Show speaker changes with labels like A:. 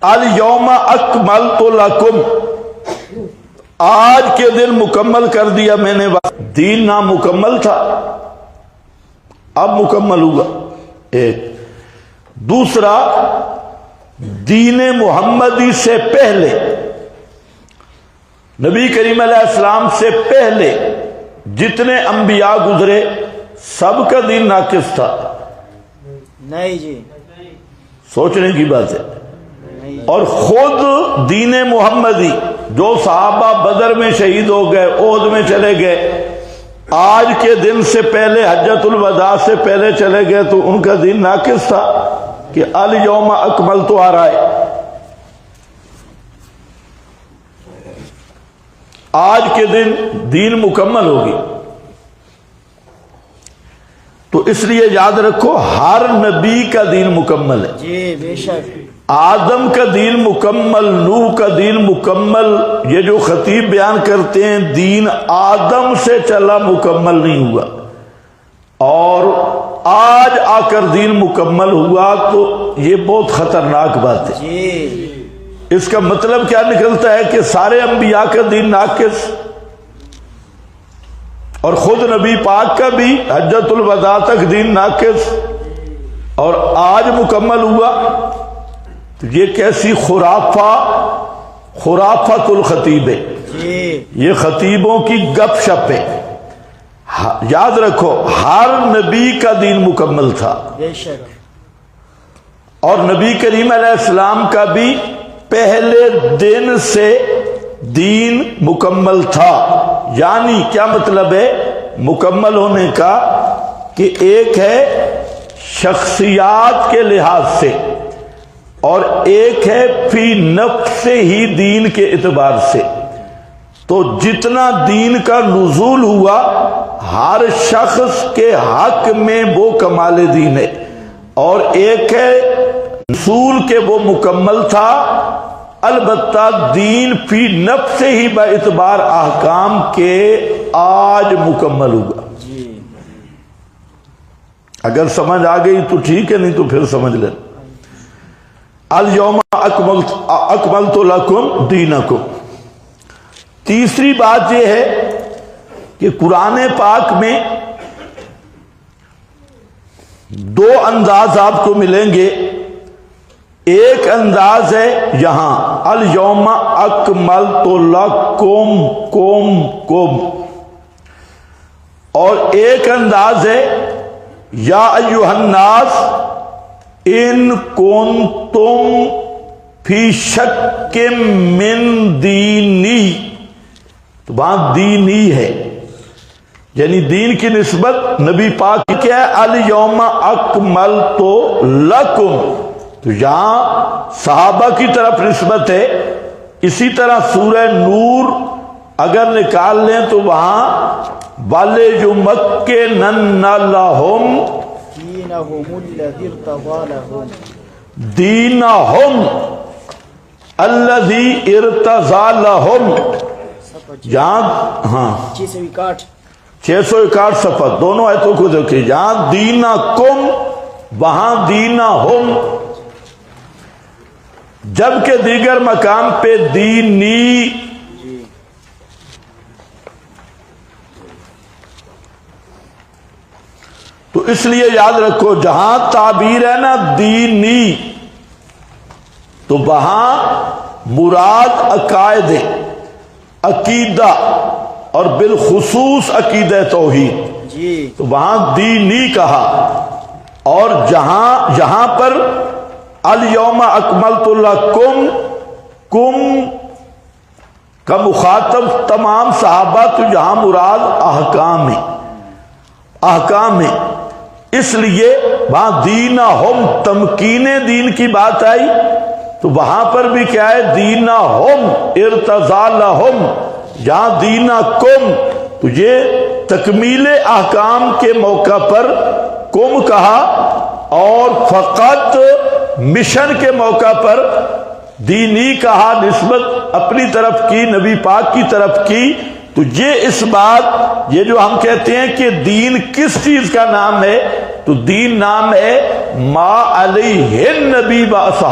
A: الیوم اکملت لکم، آج کے دن مکمل کر دیا میں نے۔ دین نامکمل تھا، اب مکمل ہوا۔ ایک دوسرا، دین محمدی سے پہلے، نبی کریم علیہ السلام سے پہلے جتنے انبیاء گزرے سب کا دین ناقص تھا؟
B: نہیں جی،
A: سوچنے کی بات ہے۔ اور خود دین محمدی جو صحابہ بدر میں شہید ہو گئے، احد میں چلے گئے، آج کے دن سے پہلے حجۃ الوداع سے پہلے چلے گئے، تو ان کا دین ناقص تھا کہ الیوم اکملت آ رہا ہے۔ آج کے دن دین مکمل ہوگی، تو اس لیے یاد رکھو ہر نبی کا دین مکمل ہے۔
B: جی بے شک،
A: آدم کا دین مکمل، نوح کا دین مکمل۔ یہ جو خطیب بیان کرتے ہیں دین آدم سے چلا مکمل نہیں ہوا، اور آج آ کر دین مکمل ہوا، تو یہ بہت خطرناک بات ہے۔
B: جی
A: اس کا مطلب کیا نکلتا ہے کہ سارے انبیاء کا دین ناقص، اور خود نبی پاک کا بھی حجۃ الوداع تک دین ناقص، اور آج مکمل ہوا۔ تو یہ کیسی خرافت الخطیب ہے،
B: جی
A: یہ خطیبوں کی گپ شپ ہے۔ یاد رکھو ہر نبی کا دین مکمل تھا،
B: بے شک،
A: اور نبی کریم علیہ السلام کا بھی پہلے دن سے دین مکمل تھا۔ یعنی کیا مطلب ہے مکمل ہونے کا؟ کہ ایک ہے شخصیات کے لحاظ سے، اور ایک ہے فی نفس ہی دین کے اعتبار سے۔ تو جتنا دین کا نزول ہوا ہر شخص کے حق میں وہ کمال دین ہے، اور ایک ہے رسول کے وہ مکمل تھا، البتہ دین فی نفس ہی با اعتبار احکام کے آج مکمل ہوا۔ اگر سمجھ آ گئی تو ٹھیک ہے، نہیں تو پھر سمجھ لیں۔ الیوم اکملت لکم دینکم۔ تیسری بات یہ ہے کہ قرآن پاک میں دو انداز آپ کو ملیں گے۔ ایک انداز ہے یہاں الیوم اکملت لکم، اور ایک انداز ہے یا ایھا الناس ان کنتم فی شک من دینی، تو وہاں دینی ہے، یعنی دین کی نسبت نبی پاک کی کیا ہے؟ الیوم اکملت لکم، تو یہاں صحابہ کی طرف نسبت ہے۔ اسی طرح سورہ نور اگر نکال لیں تو وہاں وَلِيُمَكِّنَنَّ لَهُمْ
B: دینہم الذی ارتضی لہم،
A: دینہم الذی ارتضی لہم، جہاں ہاں 661 صفحہ دونوں آیتوں کو دیکھیں، جہاں دینکم وہاں دینہم، جبکہ دیگر مقام پہ دینی۔ تو اس لیے یاد رکھو جہاں تعبیر ہے نا دینی، تو وہاں مراد عقائد، عقیدہ، اور بالخصوص عقیدہ توحید،
B: جی
A: تو وہاں دینی کہا۔ اور یہاں پر الیوم اکملت لکم، کم کا مخاطب تمام صحابہ، تو یہاں مراد احکام ہے، احکام ہے۔ اس لیے وہاں دینہم تمکین دین کی بات آئی، تو وہاں پر بھی کیا ہے؟ دینہم ارتضی لہم، یہاں دینکم، تو یہ تکمیل احکام کے موقع پر کم کہا، اور فقط مشن کے موقع پر دینی کہا، نسبت اپنی طرف کی، نبی پاک کی طرف کی۔ تو یہ اس بات، یہ جو ہم کہتے ہیں کہ دین کس چیز کا نام ہے، تو دین نام ہے ما علیہ النبی و اصحابہ۔